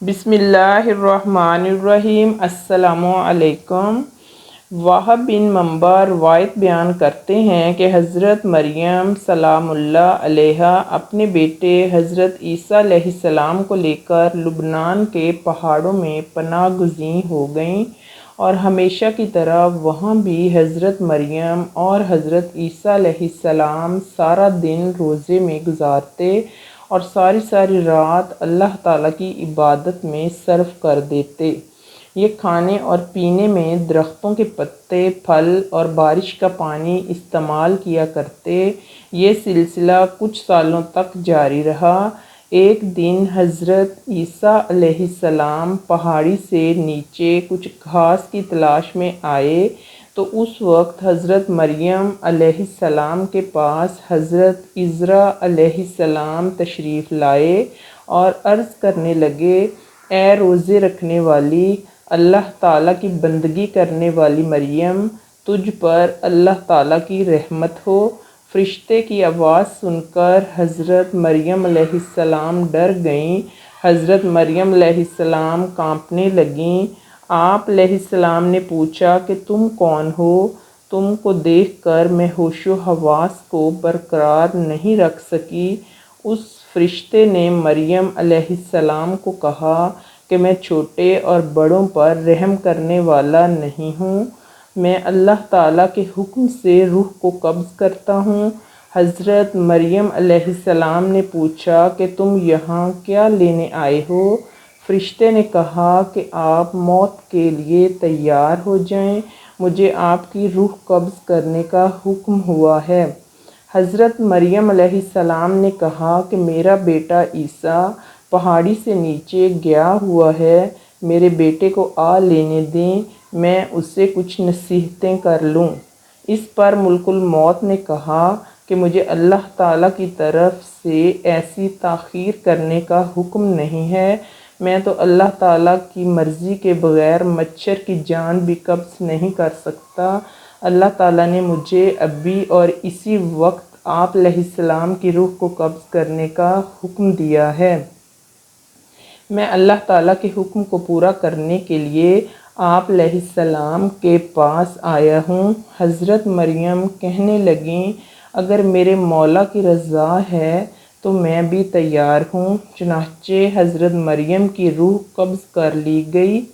बिस्मिल्लाहिर्रहमानिर्रहीम। अस्सलामु अलैकुम। वहाब बिन मंबर रवायत बयान करते हैं कि हज़रत मरियम सलामुल्लाह अलैहा अपने बेटे हज़रत ईसा अलैहिस्सलाम को लेकर लुबनान के पहाड़ों में पनाह गुज़ीं हो गईं और हमेशा की तरह वहाँ भी हज़रत मरियम और हज़रत ईसा अलैहिस्सलाम सारा दिन रोज़े में गुजारते और सारी सारी रात अल्लाह ताला की इबादत में सर्फ कर देते। ये खाने और पीने में दरख्तों के पत्ते, फल और बारिश का पानी इस्तेमाल किया करते। ये सिलसिला कुछ सालों तक जारी रहा। एक दिन हज़रत ईसा अलैहिस्सलाम पहाड़ी से नीचे कुछ घास की तलाश में आए तो उस वक्त हज़रत मरियम अलैहिस्सलाम के पास हज़रत इज़रा अलैहिस्सलाम तशरीफ़ लाए और अर्ज़ करने लगे, ए रोज़े रखने वाली, अल्लाह ताला की बंदगी करने वाली मरियम, तुझ पर अल्लाह ताला की रहमत हो। फ़रिश्ते की आवाज़ सुनकर हज़रत मरियम अलैहिस्सलाम डर गईं। हज़रत मरियम अलैहिस्सलाम कांपने लगीं। आप अलैहिस्सलाम ने पूछा कि तुम कौन हो? तुमको देखकर मैं होशो हवास को बरकरार नहीं रख सकी। उस फरिश्ते ने मरियम अलैहिस्सलाम को कहा कि मैं छोटे और बड़ों पर रहम करने वाला नहीं हूँ। मैं अल्लाह ताला के हुक्म से रूह को कब्ज़ करता हूँ। हज़रत मरियम अलैहिस्सलाम ने पूछा कि तुम यहाँ क्या लेने आए हो? फरिश्ते ने कहा कि आप मौत के लिए तैयार हो जाएं, मुझे आपकी रूह कब्ज़ करने का हुक्म हुआ है। हज़रत मरियम अलैहिस्सलाम ने कहा कि मेरा बेटा ईसा पहाड़ी से नीचे गया हुआ है, मेरे बेटे को आ लेने दें, मैं उससे कुछ नसीहतें कर लूँ। इस पर मुल्कुल मौत ने कहा कि मुझे अल्लाह ताला की तरफ से ऐसी ताख़ीर करने का हुक्म नहीं है। मैं तो अल्लाह ताला की मर्ज़ी के बग़ैर मच्छर की जान भी कब्ज़ नहीं कर सकता। अल्लाह ताला ने मुझे अभी और इसी वक्त आप अलैहिस्सलाम की रूह को कब्ज़ करने का हुक्म दिया है। मैं अल्लाह ताला के हुक्म को पूरा करने के लिए आप अलैहिस्सलाम के पास आया हूँ। हज़रत मरियम कहने लगीं, अगर मेरे मौला की रज़ा है तो मैं भी तैयार हूँ। चुनांचे हज़रत मरियम की रूह कब्ज़ कर ली गई,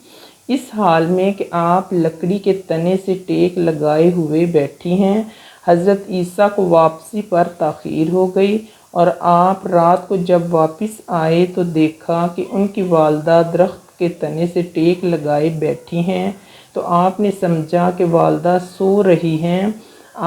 इस हाल में कि आप लकड़ी के तने से टेक लगाए हुए बैठी हैं। हज़रत ईसा को वापसी पर ताख़ीर हो गई और आप रात को जब वापस आए तो देखा कि उनकी वालदा दरख्त के तने से टेक लगाए बैठी हैं। तो आपने समझा कि वालदा सो रही हैं।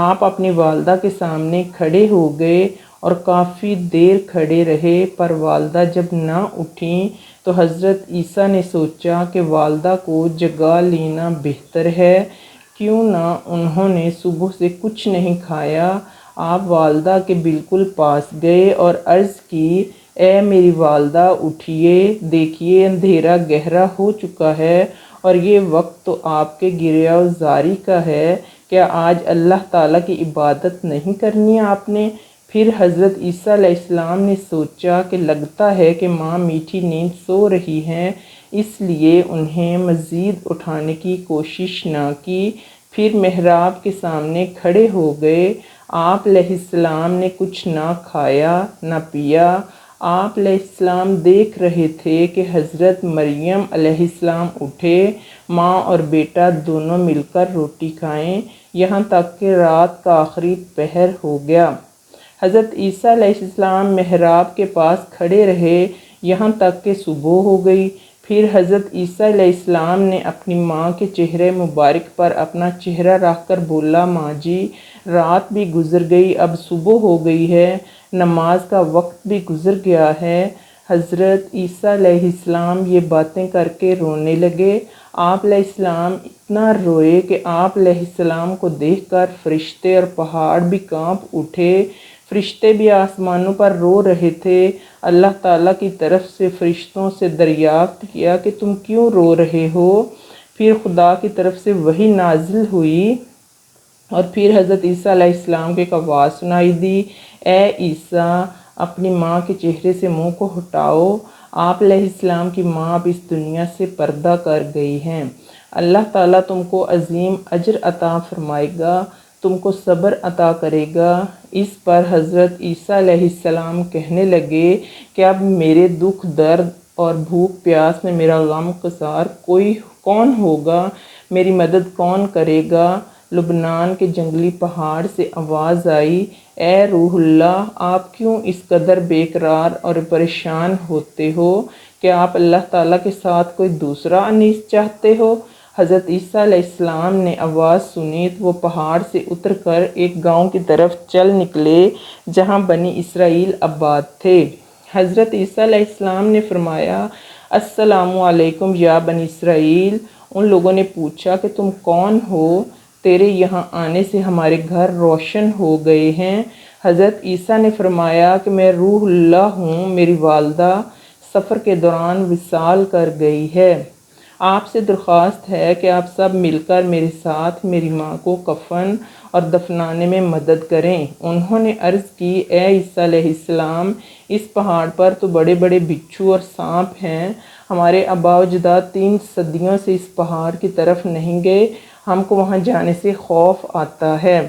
आप अपनी वालदा के सामने खड़े हो गए और काफ़ी देर खड़े रहे, पर वालदा जब ना उठीं तो हज़रत ईसा ने सोचा कि वालदा को जगा लेना बेहतर है, क्यों ना उन्होंने सुबह से कुछ नहीं खाया। आप वालदा के बिल्कुल पास गए और अर्ज़ की, ए मेरी वालदा, उठिए, देखिए अंधेरा गहरा हो चुका है और ये वक्त तो आपके गिरयाज़ारी का है। क्या आज अल्लाह ताला की इबादत नहीं करनी आपने? फिर हज़रत ईसा अलैहिस्सलाम ने सोचा कि लगता है कि माँ मीठी नींद सो रही हैं, इसलिए उन्हें मज़ीद उठाने की कोशिश ना की। फिर मेहराब के सामने खड़े हो गए। आप अलैहिस्सलाम ने कुछ ना खाया ना पिया। आप अलैहिस्सलाम देख रहे थे कि हज़रत मरियम अलैहिस्सलाम उठे, माँ और बेटा दोनों मिलकर रोटी खाएं, यहाँ तक कि रात का आखिरी पहर हो गया। हज़रत ईसा अलैहिस्सलाम मेहराब के पास खड़े रहे यहाँ तक कि सुबह हो गई। फिर हज़रत ईसा अलैहिस्सलाम ने अपनी माँ के चेहरे मुबारक पर अपना चेहरा रख कर बोला, माँ जी, रात भी गुज़र गई, अब सुबह हो गई है, नमाज का वक्त भी गुज़र गया है। हज़रत ईसा अलैहिस्सलाम ये बातें करके रोने लगे। आप अलैहिस्सलाम इतना रोए कि आप अलैहिस्सलाम को देखकर फ़रिश्ते और पहाड़ भी कांप उठे। फ़रिश्ते भी आसमानों पर रो रहे थे। अल्लाह ताला की तरफ से फ़रिश्तों से दरियाफ़्त किया कि तुम क्यों रो रहे हो? फिर खुदा की तरफ से वही नाजिल हुई और फिर हज़रत ईसा अलैहिस्सलाम को एक आवाज़ सुनाई दी, ए ईसा, अपनी माँ के चेहरे से मुँह को हटाओ, آپ علیہ السلام کی ماں اب اس دنیا سے پردہ کر گئی ہیں۔ اللہ تعالیٰ تم کو عظیم اجر عطا فرمائے گا، تم کو صبر عطا کرے گا۔ اس پر حضرت عیسیٰ علیہ السلام کہنے لگے کہ اب میرے دکھ درد اور بھوک پیاس میں میرا غم گسار کون ہوگا، میری مدد کون کرے گا؟ لبنان کے جنگلی پہاڑ سے آواز آئی، اے روح اللہ، آپ کیوں اس قدر بے قرار اور پریشان ہوتے ہو کہ آپ اللہ تعالیٰ کے ساتھ کوئی دوسرا انیس چاہتے ہو؟ حضرت عیسیٰ علیہ السلام نے آواز سنی تو وہ پہاڑ سے اتر کر ایک گاؤں کی طرف چل نکلے جہاں بنی اسرائیل آباد تھے۔ حضرت عیسیٰ علیہ السلام نے فرمایا، السلام علیکم یا بنی اسرائیل۔ ان لوگوں نے پوچھا کہ تم کون ہو؟ تیرے یہاں آنے سے ہمارے گھر روشن ہو گئے ہیں۔ حضرت عیسیٰ نے فرمایا کہ میں روح اللہ ہوں، میری والدہ سفر کے دوران وصال کر گئی ہے۔ آپ سے درخواست ہے کہ آپ سب مل کر میرے ساتھ میری ماں کو کفن اور دفنانے میں مدد کریں۔ انہوں نے عرض کی، اے عیسیٰ علیہ السلام، اس پہاڑ پر تو بڑے بڑے بچھو اور سانپ ہیں، ہمارے آباء و اجداد 3 صدیوں سے اس پہاڑ کی طرف نہیں گئے، ہم کو وہاں جانے سے خوف آتا ہے۔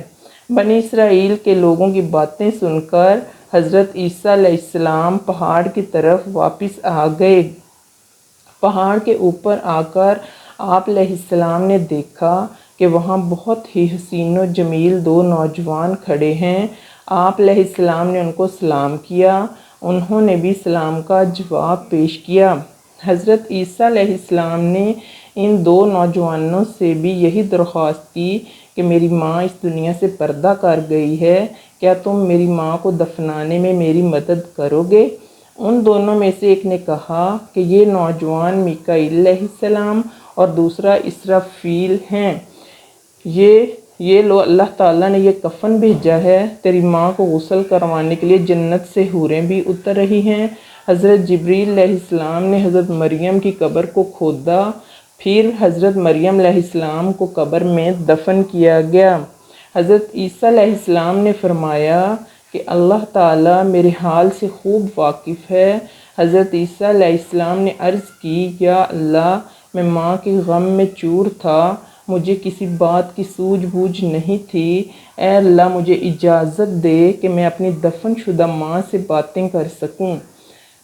بنی اسرائیل کے لوگوں کی باتیں سن کر حضرت عیسیٰ علیہ السلام پہاڑ کی طرف واپس آ گئے۔ پہاڑ کے اوپر آ کر آپ علیہ السلام نے دیکھا کہ وہاں بہت ہی حسین و جمیل 2 نوجوان کھڑے ہیں۔ آپ علیہ السلام نے ان کو سلام کیا، انہوں نے بھی سلام کا جواب پیش کیا۔ حضرت عیسیٰ علیہ السلام نے ان 2 نوجوانوں سے بھی یہی درخواست کی کہ میری ماں اس دنیا سے پردہ کر گئی ہے، کیا تم میری ماں کو دفنانے میں میری مدد کرو گے؟ ان دونوں میں سے ایک نے کہا کہ یہ نوجوان میکائیل علیہ السلام اور دوسرا اسرافیل ہیں، یہ لو اللہ تعالیٰ نے یہ کفن بھیجا ہے، تیری ماں کو غسل کروانے کے لیے جنت سے حوریں بھی اتر رہی ہیں۔ حضرت جبریل علیہ السلام نے حضرت مریم کی قبر کو کھودا، پھر حضرت مریم علیہ السلام کو قبر میں دفن کیا گیا۔ حضرت عیسیٰ علیہ السلام نے فرمایا کہ اللہ تعالیٰ میرے حال سے خوب واقف ہے۔ حضرت عیسیٰ علیہ السلام نے عرض کی، یا اللہ، میں ماں کے غم میں چور تھا، مجھے کسی بات کی سوجھ بوجھ نہیں تھی، اے اللہ مجھے اجازت دے کہ میں اپنی دفن شدہ ماں سے باتیں کر سکوں۔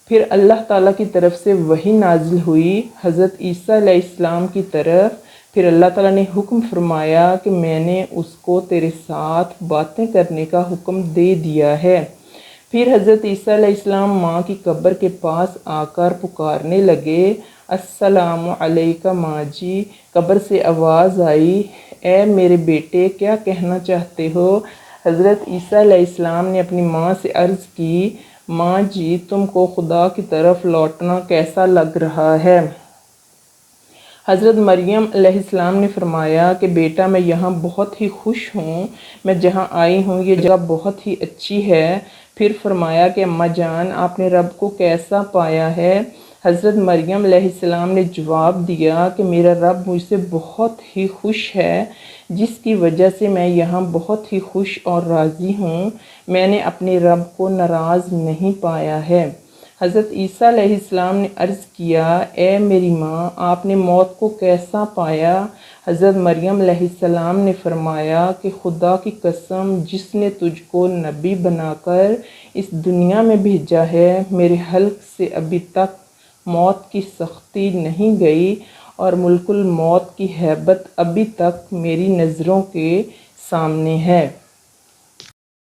پھر اللہ تعالیٰ کی طرف سے وحی نازل ہوئی حضرت عیسیٰ علیہ السلام کی طرف۔ پھر اللہ تعالیٰ نے حکم فرمایا کہ میں نے اس کو تیرے ساتھ باتیں کرنے کا حکم دے دیا ہے۔ پھر حضرت عیسیٰ علیہ السلام ماں کی قبر کے پاس آ کر پکارنے لگے، السلام علیکہ ماں جی۔ قبر سے آواز آئی، اے میرے بیٹے، کیا کہنا چاہتے ہو؟ حضرت عیسیٰ علیہ السلام نے اپنی ماں سے عرض کی، ماں جی، تم کو خدا کی طرف لوٹنا کیسا لگ رہا ہے؟ حضرت مریم علیہ السلام نے فرمایا کہ بیٹا، میں یہاں بہت ہی خوش ہوں، میں جہاں آئی ہوں یہ جگہ بہت ہی اچھی ہے۔ پھر فرمایا کہ اماں جان، آپ نے رب کو کیسا پایا ہے؟ حضرت مریم علیہ السلام نے جواب دیا کہ میرا رب مجھ سے بہت ہی خوش ہے، جس کی وجہ سے میں یہاں بہت ہی خوش اور راضی ہوں، میں نے اپنے رب کو ناراض نہیں پایا ہے۔ حضرت عیسیٰ علیہ السلام نے عرض کیا، اے میری ماں، آپ نے موت کو کیسا پایا؟ حضرت مریم علیہ السلام نے فرمایا کہ خدا کی قسم، جس نے تجھ کو نبی بنا کر اس دنیا میں بھیجا ہے، میرے حلق سے ابھی تک موت کی سختی نہیں گئی اور ملک الموت کی ہیبت ابھی تک میری نظروں کے سامنے ہے۔